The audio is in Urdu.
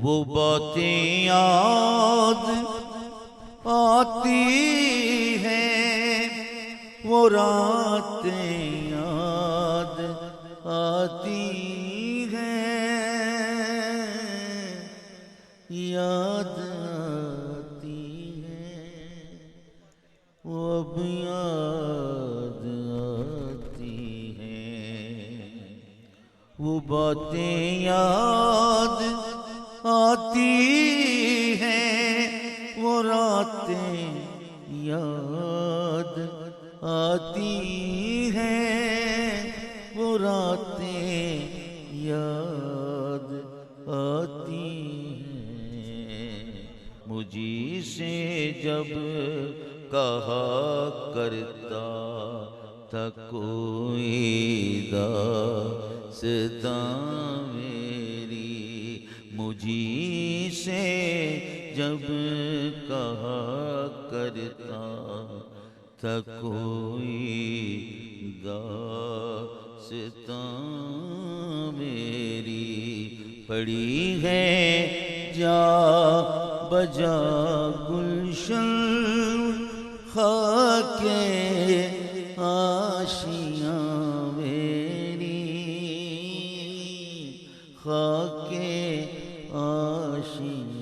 وہ باتیں یاد آتی ہیں، وہ راتیں یاد آتی ہیں، یاد آتی ہیں، وہ اب یاد آتی ہیں، وہ باتیں یاد آتی ہیں، وہ راتیں یاد آتی ہیں، وہ راتیں یاد آتی ہیں۔ مجھے سے جب کہا کرتا تھا کوئی داستاں میری، مجھے سے جب کہا کرتا تھا کوئی داستاں میری، پڑی ہے جا بجا گلشن خاک آشیاں میری، خاک آشیاں